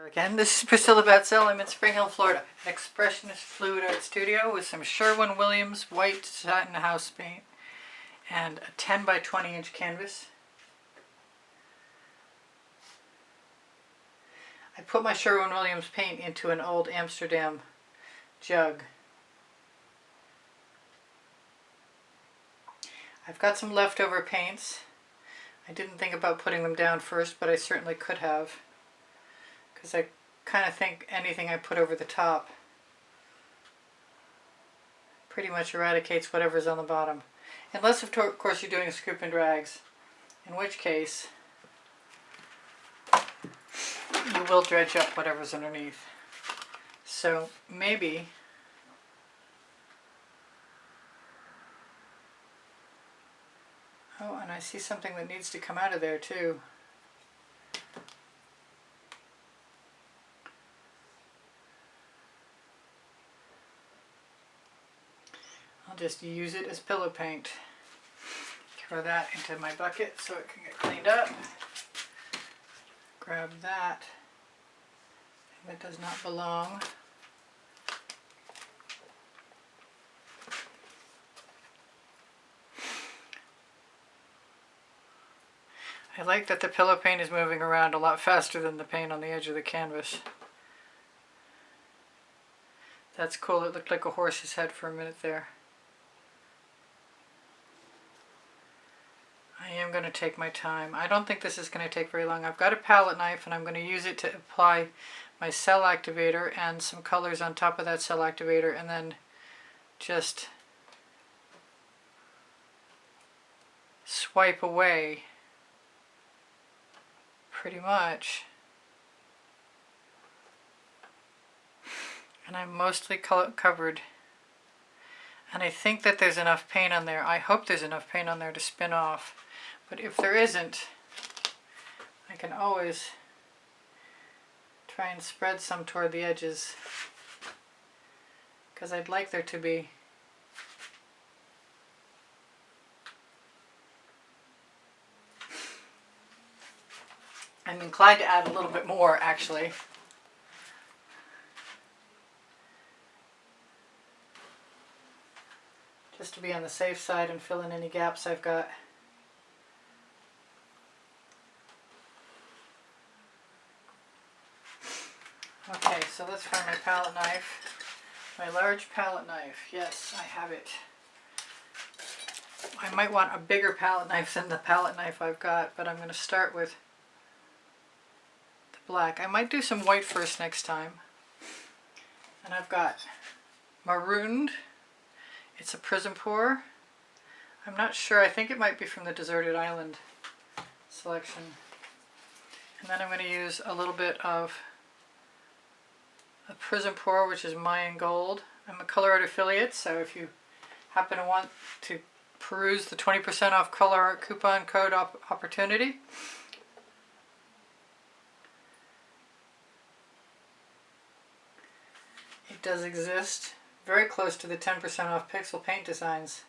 again. This is Priscilla Batzell. I'm in Spring Hill, Florida. An expressionist fluid art studio with some Sherwin Williams white satin house paint and a 10 by 20 inch canvas. I put my Sherwin Williams paint into an old Amsterdam jug. I've got some leftover paints. I didn't think about putting them down first, but I certainly could have, because I kind of think anything I put over the top pretty much eradicates whatever's on the bottom. Unless, of course, you're doing scoop and drags, in which case you will dredge up whatever's underneath. So maybe oh, and I see something that needs to come out of there too. I'll just use it as pillow paint. Throw that into my bucket so it can get cleaned up. Grab that. That does not belong. I like that the pillow paint is moving around a lot faster than the paint on the edge of the canvas. That's cool. It looked like a horse's head for a minute there. I am going to take my time. I don't think this is going to take very long. I've got a palette knife and I'm going to use it to apply my cell activator and some colors on top of that cell activator, and then just swipe away pretty much. And I'm mostly covered. And I think that there's enough paint on there. I hope there's enough paint on there to spin off. But if there isn't, I can always try and spread some toward the edges, because I'd like there to be I'm inclined to add a little bit more, actually. Just to be on the safe side and fill in any gaps I've got. Okay, so let's find my palette knife. My large palette knife. Yes, I have it. I might want a bigger palette knife than the palette knife I've got, but I'm going to start with the black. I might do some white first next time. And I've got Marooned. It's a Prizm Pour. I'm not sure. I think it might be from the Deserted Island selection. And then I'm going to use a little bit of a Prizm Pour, which is Mayan Gold. I'm a Colourarte affiliate, so if you happen to want to peruse the 20% off Colourarte coupon code opportunity, it does exist. Very close to the 10% off Pixel Paint Designs.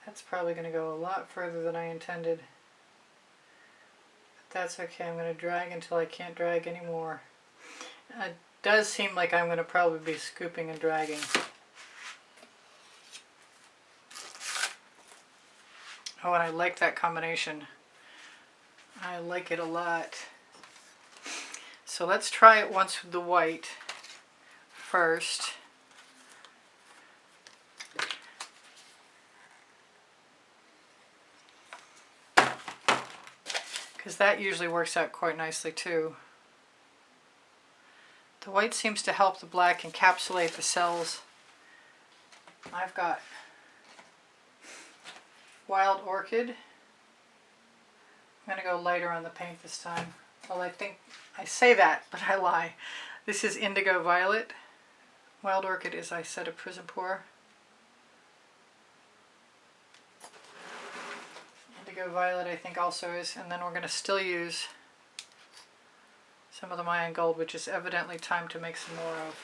That's probably going to go a lot further than I intended. That's okay. I'm going to drag until I can't drag anymore. It does seem like I'm going to probably be scooping and dragging. Oh, and I like that combination. I like it a lot. So let's try it once with the white first. Because that usually works out quite nicely too. The white seems to help the black encapsulate the cells. I've got Wild Orchid. I'm going to go lighter on the paint this time. Well, I think I say that, but I lie. This is Indigo Violet. Wild Orchid is, I said, a Prizm Pour. Indigo Violet I think also is, and then we're going to still use some of the Mayan Gold, which is evidently time to make some more of.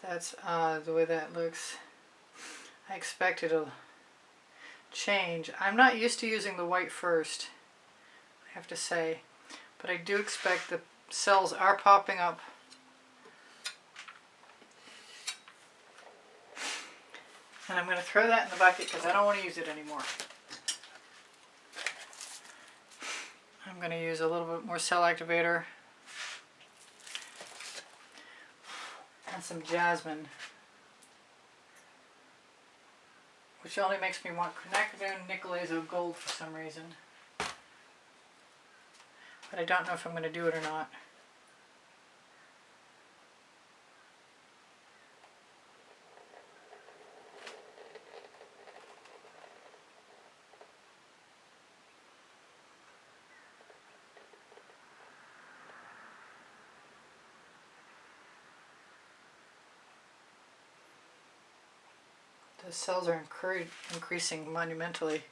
That's odd the way that looks. I expect it'll change. I'm not used to using the white first, I have to say, but I do expect the cells are popping up. And I'm going to throw that in the bucket because I don't want to use it anymore. I'm going to use a little bit more cell activator and some jasmine, which only makes me want Quinacridone Nicolazo Gold for some reason. But I don't know if I'm going to do it or not. The cells are increasing monumentally,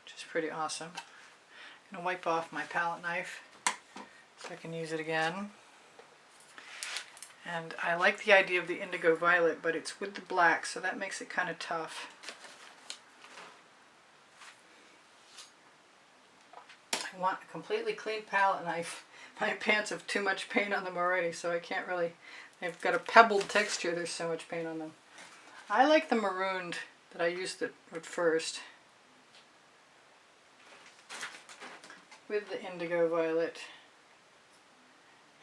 which is pretty awesome. I'm going to wipe off my palette knife so I can use it again. And I like the idea of the indigo violet, but it's with the black, so that makes it kind of tough. I want a completely clean palette knife. My pants have too much paint on them already, so I can't really... They've got a pebbled texture, there's so much paint on them. I like the marooned that I used it at first with the indigo violet.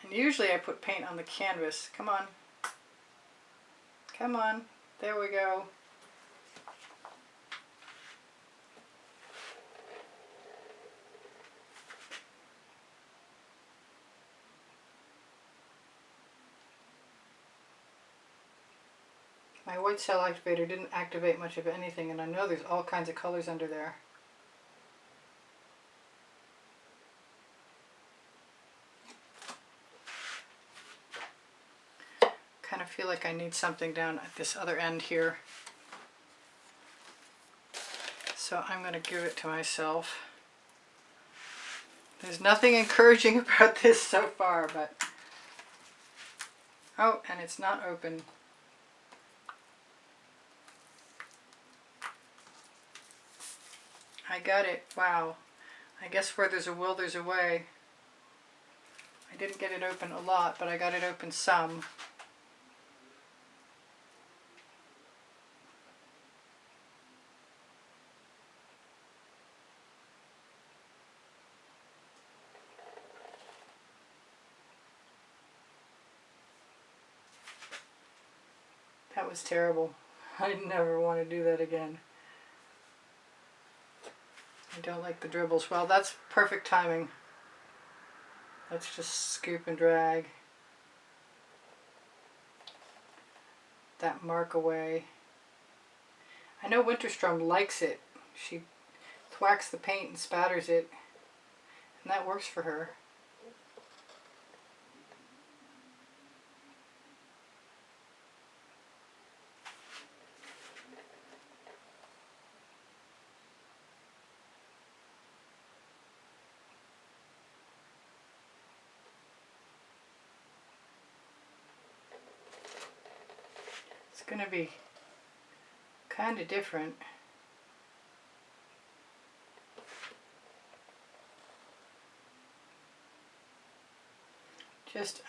And usually I put paint on the canvas. Come on. Come on. There we go. My white cell activator didn't activate much of anything, and I know there's all kinds of colors under there. Kind of feel like I need something down at this other end here. So I'm going to give it to myself. There's nothing encouraging about this so far, but... Oh, and it's not open. I got it. Wow. I guess where there's a will, there's a way. I didn't get it open a lot, but I got it open some. That was terrible. I never want to do that again. I don't like the dribbles. Well, that's perfect timing. Let's just scoop and drag that mark away. I know Winterstrom likes it. She thwacks the paint and spatters it, and that works for her. It's going to be kind of different.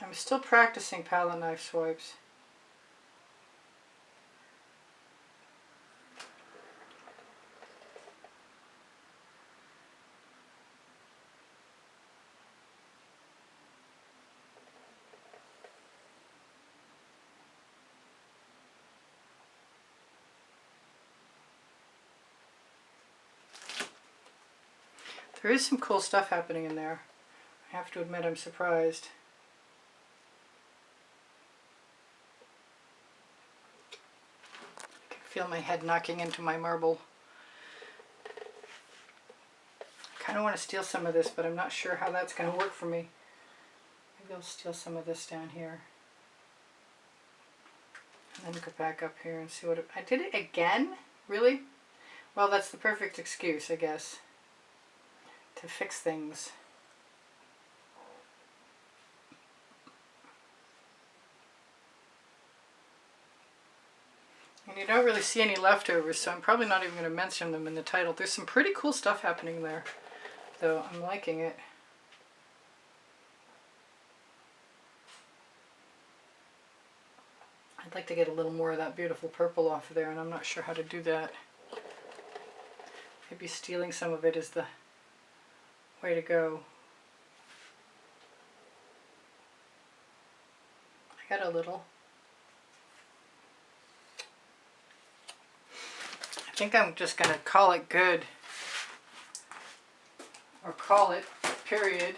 I'm still practicing palette knife swipes. There is some cool stuff happening in there. I have to admit I'm surprised. I can feel my head knocking into my marble. I kind of want to steal some of this, but I'm not sure how that's going to work for me. Maybe I'll steal some of this down here. And then go back up here and see what I did it again? Really? Well, that's the perfect excuse, I guess, to fix things. And you don't really see any leftovers, so I'm probably not even going to mention them in the title. There's some pretty cool stuff happening there, though. I'm liking it. I'd like to get a little more of that beautiful purple off of there, and I'm not sure how to do that. Maybe stealing some of it is the way to go. I got a little. I think I'm just going to call it good. Or call it, period.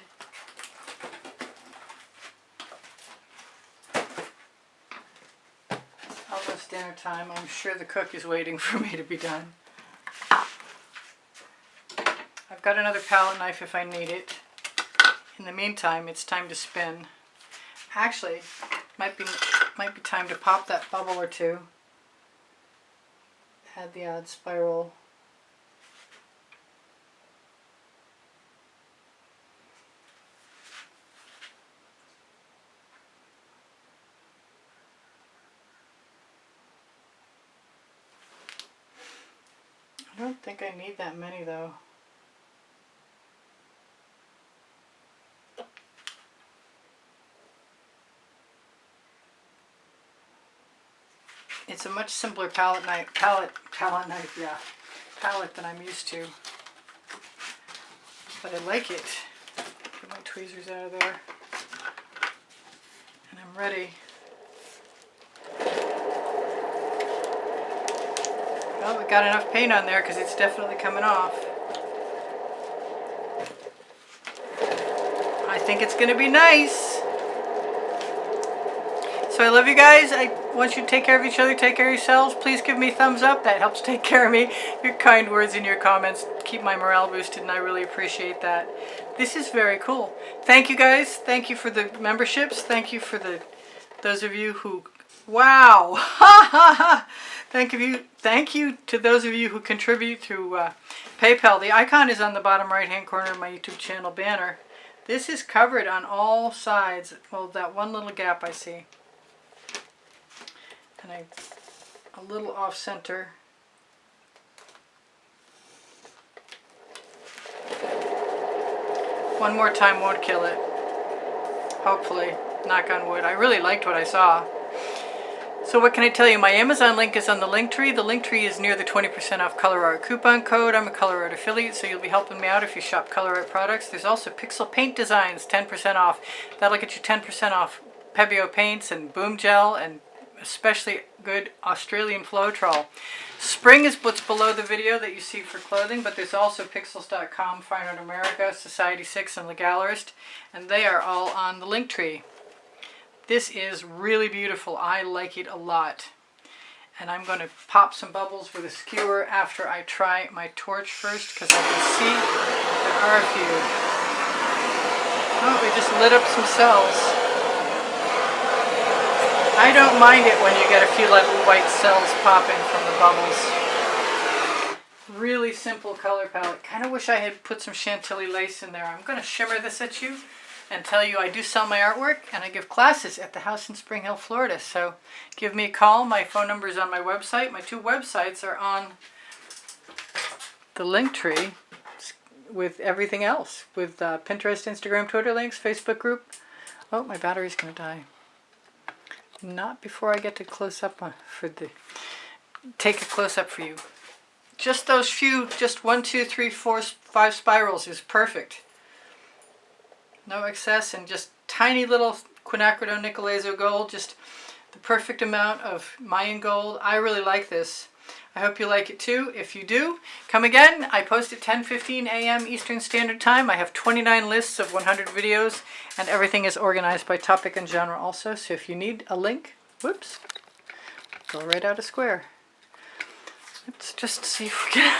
Almost dinner time. I'm sure the cook is waiting for me to be done. I've got another palette knife if I need it. In the meantime, it's time to spin. Actually, might be time to pop that bubble or two. Add the odd spiral. I don't think I need that many though. It's a much simpler palette than I'm used to. But I like it. Get my tweezers out of there. And I'm ready. Well, we got enough paint on there because it's definitely coming off. I think it's going to be nice. So I love you guys. I want you to take care of each other, take care of yourselves. Please give me a thumbs up. That helps take care of me. Your kind words and your comments keep my morale boosted, and I really appreciate that. This is very cool. Thank you guys. Thank you for the memberships. Thank you for those of you who... Wow! Thank you to those of you who contribute through PayPal. The icon is on the bottom right-hand corner of my YouTube channel banner. This is covered on all sides. Well, that one little gap I see. And a little off center. One more time won't kill it. Hopefully. Knock on wood. I really liked what I saw. So what can I tell you? My Amazon link is on the link tree. The link tree is near the 20% off Colourarte coupon code. I'm a Colourarte affiliate, so you'll be helping me out if you shop Colourarte products. There's also Pixel Paint Designs, 10% off. That'll get you 10% off Pebeo paints and Boomgel and especially good Australian Floetrol. Spring is what's below the video that you see for clothing, but there's also Pixels.com, Fine Art America, Society 6, and The Gallerist, and they are all on the link tree. This is really beautiful. I like it a lot. And I'm going to pop some bubbles with a skewer after I try my torch first, because I can see there are a few. Oh, we just lit up some cells. I don't mind it when you get a few little white cells popping from the bubbles. Really simple color palette. Kind of wish I had put some Chantilly lace in there. I'm going to shimmer this at you and tell you I do sell my artwork and I give classes at the house in Spring Hill, Florida. So give me a call. My phone number is on my website. My two websites are on the link tree with everything else. With Pinterest, Instagram, Twitter links, Facebook group. Oh, my battery's going to die. Not before I get to close up take a close up for you. Just those few, just 1, 2, 3, 4, 5 spirals is perfect. No excess, and just tiny little Quinacridone Nickel Azo Gold, just the perfect amount of Mayan gold. I really like this. I hope you like it too. If you do, come again. I post at 10:15 a.m. Eastern Standard Time. I have 29 lists of 100 videos, and everything is organized by topic and genre also. So if you need a link, whoops, go right out of square. Let's just see if we can...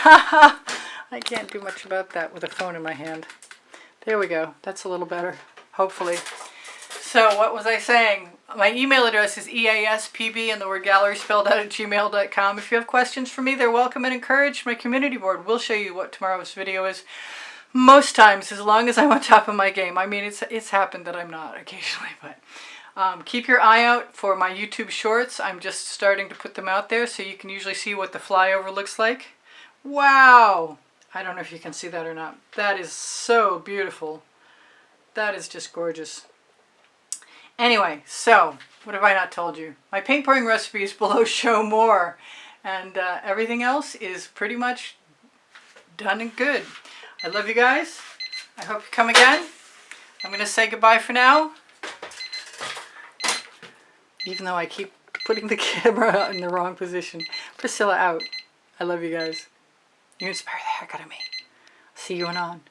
I can't do much about that with a phone in my hand. There we go. That's a little better, hopefully. So what was I saying? My email address is easpb and the word gallery spelled out at gmail.com. If you have questions for me, they're welcome and encouraged. My community board will show you what tomorrow's video is. Most times, as long as I'm on top of my game. I mean, it's happened that I'm not occasionally, but Keep your eye out for my YouTube shorts. I'm just starting to put them out there so you can usually see what the flyover looks like. Wow! I don't know if you can see that or not. That is so beautiful. That is just gorgeous. Anyway, so what have I not told you? My paint pouring recipes below show more. And everything else is pretty much done and good. I love you guys. I hope you come again. I'm going to say goodbye for now. Even though I keep putting the camera in the wrong position. Priscilla out. I love you guys. You inspire the heck out of me. See you anon.